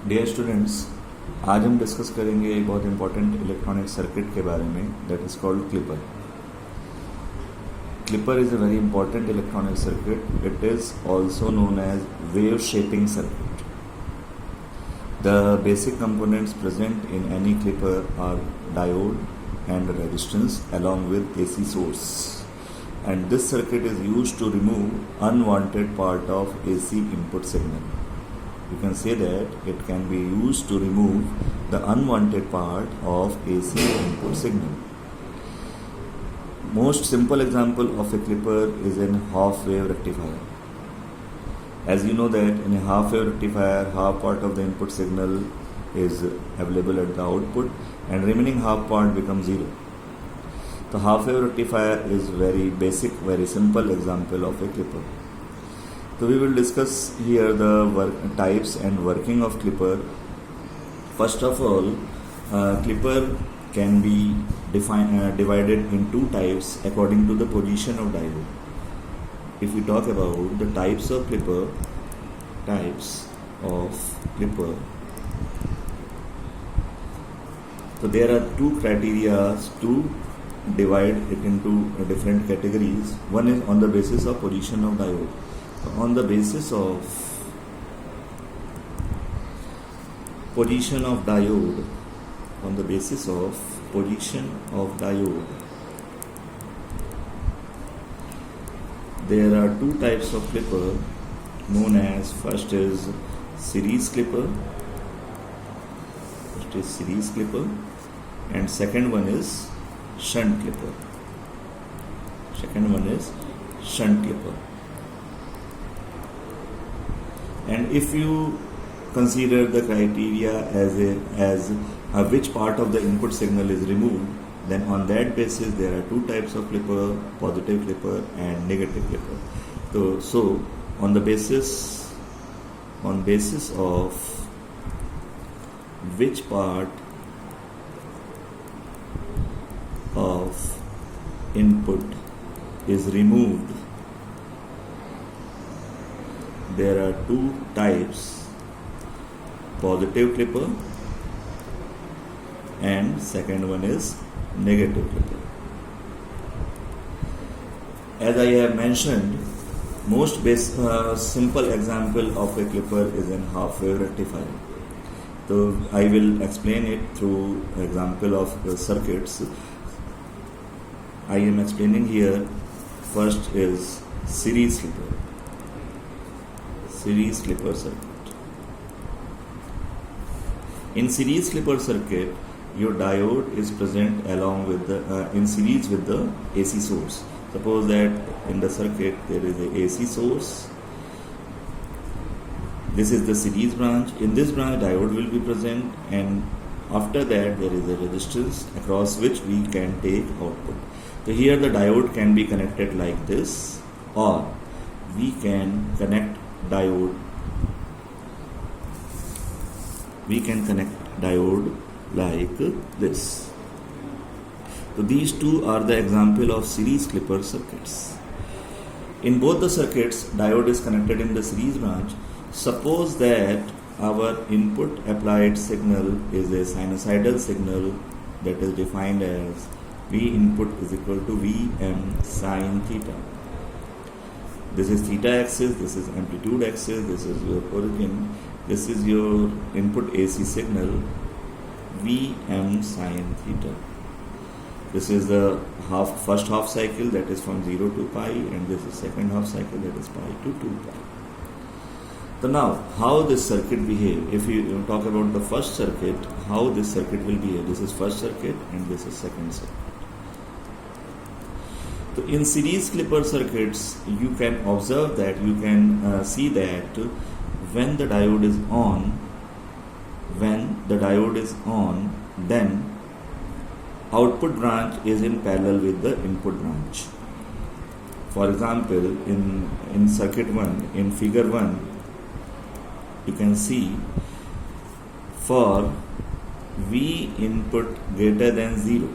Dear students, आज हम discuss करेंगे एक बहुत इंपॉर्टेंट इलेक्ट्रॉनिक सर्किट के बारे में that is called clipper. Clipper is a very important electronic circuit. It is also known as wave shaping circuit. The basic components present in any clipper are diode and resistance along with AC source. And this circuit is used to remove unwanted part of AC input signal. You can say that it can be used to remove the unwanted part of AC input signal. Most simple example of a clipper is in half wave rectifier. As you know that in a half wave rectifier, half part of the input signal is available at the output and remaining half part becomes zero. The half wave rectifier is very basic, very simple example of a clipper. So we will discuss here the types and working of clipper. First of all, clipper can be divided in two types according to the position of diode. If we talk about the types of clipper, so there are two criteria to divide it into different categories. One is on the basis of position of diode. So on the basis of position of diode, there are two types of clipper known as, first is series clipper, and second one is shunt clipper. And if you consider the criteria as which part of the input signal is removed, then on that basis there are two types of clipper, positive clipper and negative clipper. So on basis of which part of input is removed, there are two types, positive clipper and second one is negative clipper. As I have mentioned, most simple example of a clipper is in half wave rectifier. So I will explain it through example of circuits. I am explaining here. First is series clipper circuit. In series clipper circuit, your diode is present along with in series with the AC source. Suppose that in the circuit there is a AC source. This is the series branch. In this branch, diode will be present, and after that there is a resistance across which we can take output. So here the diode can be connected like this, or we can connect diode like this. So these two are the example of series clipper circuits. In both the circuits, diode is connected in the series branch. Suppose that our input applied signal is a sinusoidal signal that is defined as V input is equal to Vm sin theta. This is theta axis, this is amplitude axis, this is your origin, this is your input AC signal, Vm sin theta. This is the first half cycle, that is from 0 to pi, and this is second half cycle, that is pi to 2 pi. So now, how this circuit behave? If you talk about the first circuit, how this circuit will behave? This is first circuit and this is second circuit. So in series clipper circuits, you can observe that, you can see that when the diode is on, then output branch is in parallel with the input branch. For example, in circuit 1, in figure 1, you can see for V input greater than 0,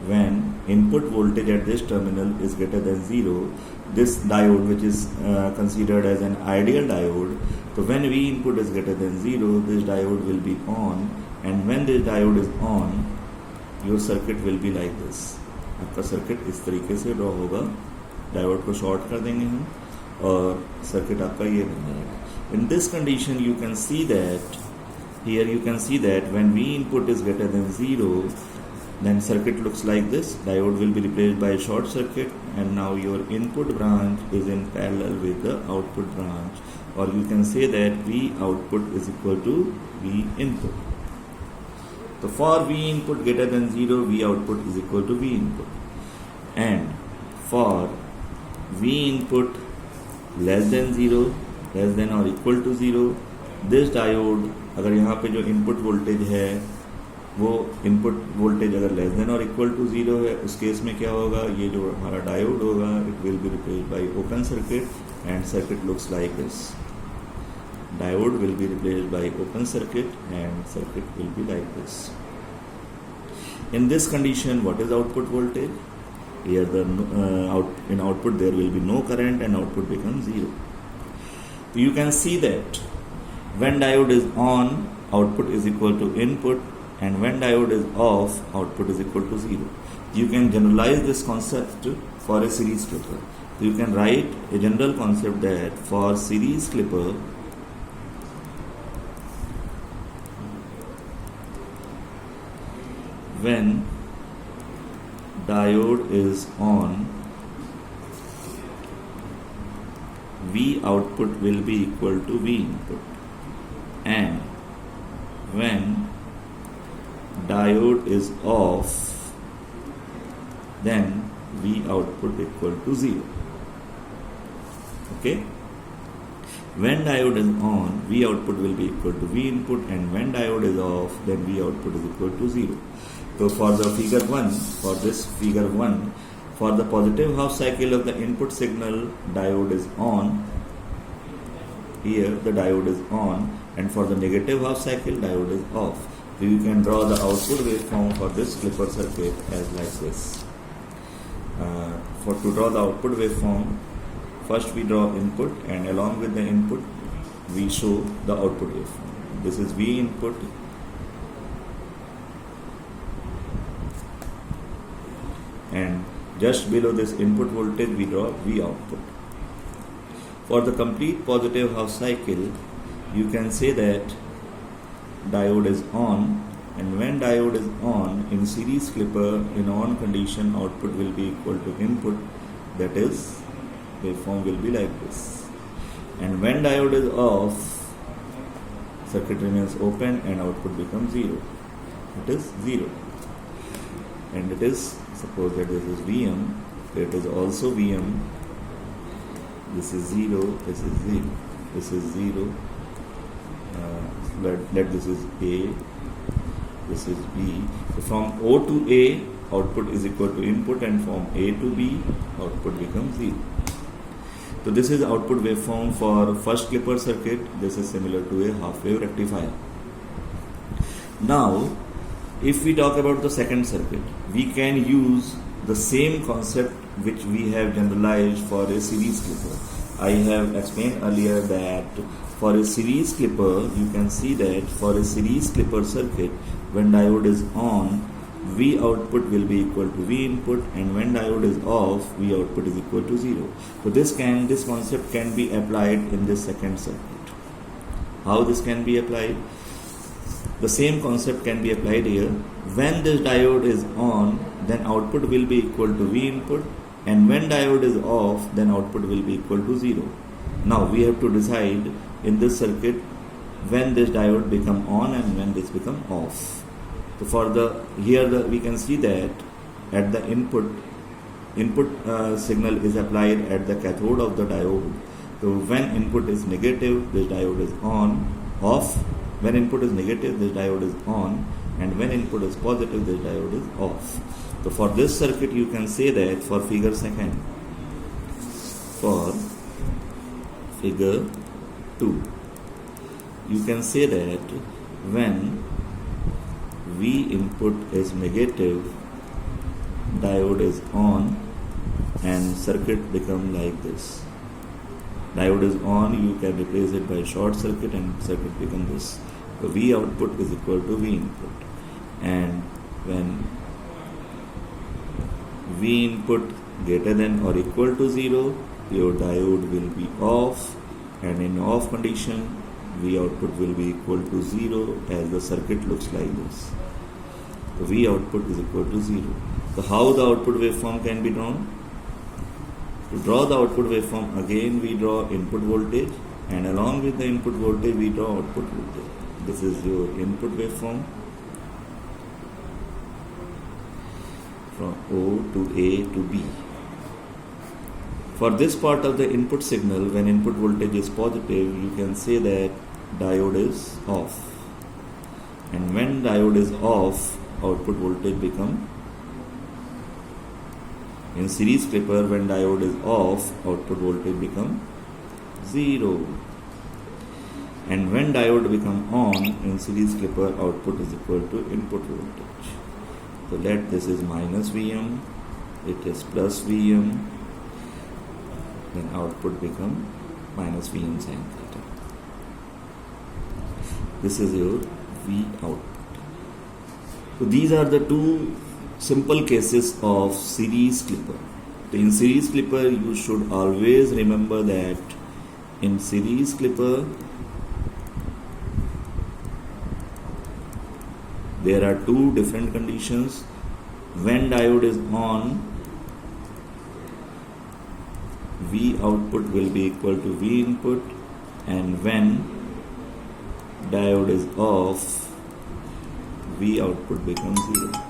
when input voltage at this terminal is greater than 0, this diode, which is considered as an ideal diode, So when V input is greater than 0, this diode will be on, and when this diode is on, your circuit will be like this. आपका circuit इस तरीके से draw होगा, diode को short कर देंगे हम और सर्किट आपका ये बन जाएगा. In this condition you can see that here you can see that when V input is greater than 0, then circuit looks like this. Diode will be replaced by a short circuit, and now your input branch is in parallel with the output branch, or you can say that V output is equal to V input. So for V input greater than 0, V output is equal to V input, and for V input less than 0, less than or equal to 0, this diode, अगर यहाँ पे जो input voltage है वो input voltage अगर less than और equal to 0 है, उस केस में क्या होगा, ये जो हमारा डायोड होगा it will be replaced by open circuit and circuit looks like this. Diode will be replaced by open circuit and circuit will be like this. In this condition, what is output voltage? Here the in output there will be no current and output becomes 0. So you can see that when diode is on, output is equal to input, and when diode is off, output is equal to 0. You can generalize this concept for a series clipper. So you can write a general concept that for series clipper, when diode is on, V output will be equal to V input, and when diode is off, then V output equal to 0. Okay? When diode is on, V output will be equal to V input, and when diode is off, then V output is equal to 0. So for the figure 1, for this figure 1, for the positive half cycle of the input signal, diode is on. Here the diode is on, and for the negative half cycle, diode is off. So you can draw the output waveform for this clipper circuit as like this. To draw the output waveform, first we draw input, and along with the input, we show the output waveform. This is V input, and just below this input voltage we draw V output. For the complete positive half cycle, you can say that diode is on, and when diode is on in series clipper, in on condition, output will be equal to input, that is waveform will be like this. And when diode is off, circuit remains open and output becomes 0. It is 0, and it is, suppose that this is Vm, it is also Vm, this is 0, this is 0, this is 0, let this is A, this is B. So from O to A, output is equal to input, and from A to B, output becomes 0. So this is output waveform for first clipper circuit. This is similar to a half wave rectifier. Now, if we talk about the second circuit, we can use the same concept which we have generalized for a series clipper. I have explained earlier that for a series clipper, you can see that for a series clipper circuit, when diode is on, V output will be equal to V input, and when diode is off, V output is equal to 0. So this concept can be applied in this second circuit. How this can be applied? The same concept can be applied here. When this diode is on, then output will be equal to V input, and when diode is off, then output will be equal to 0. Now we have to decide in this circuit when this diode become on and when this become off. So for we can see that at the input signal is applied at the cathode of the diode. So when input is negative, this diode is on, off. When input is negative, this diode is on, and when input is positive, this diode is off. So for this circuit, you can say that for figure 2, you can say that when V input is negative, diode is on, and circuit become like this. diode is on, you can replace it by short circuit and circuit becomes this. So V output is equal to V input, and when V input greater than or equal to 0, your diode will be off, and in off condition V output will be equal to 0 as the circuit looks like this. So V output is equal to 0. So how the output waveform can be drawn? To draw the output waveform, again we draw input voltage, and along with the input voltage we draw output voltage. This is your input waveform from O to A to B. For this part of the input signal, when input voltage is positive, you can say that diode is off, and when diode is off, output voltage become, in series clipper when diode is off, output voltage become 0, and when diode become on, in series clipper output is equal to input voltage. So let this is minus Vm, it is plus Vm, then output become minus Vm sin theta. This is your V output. So these are the two simple cases of series clipper. In series clipper, you should always remember that in series clipper there are two different conditions. When diode is on, V output will be equal to V input, and when diode is off, V output becomes 0.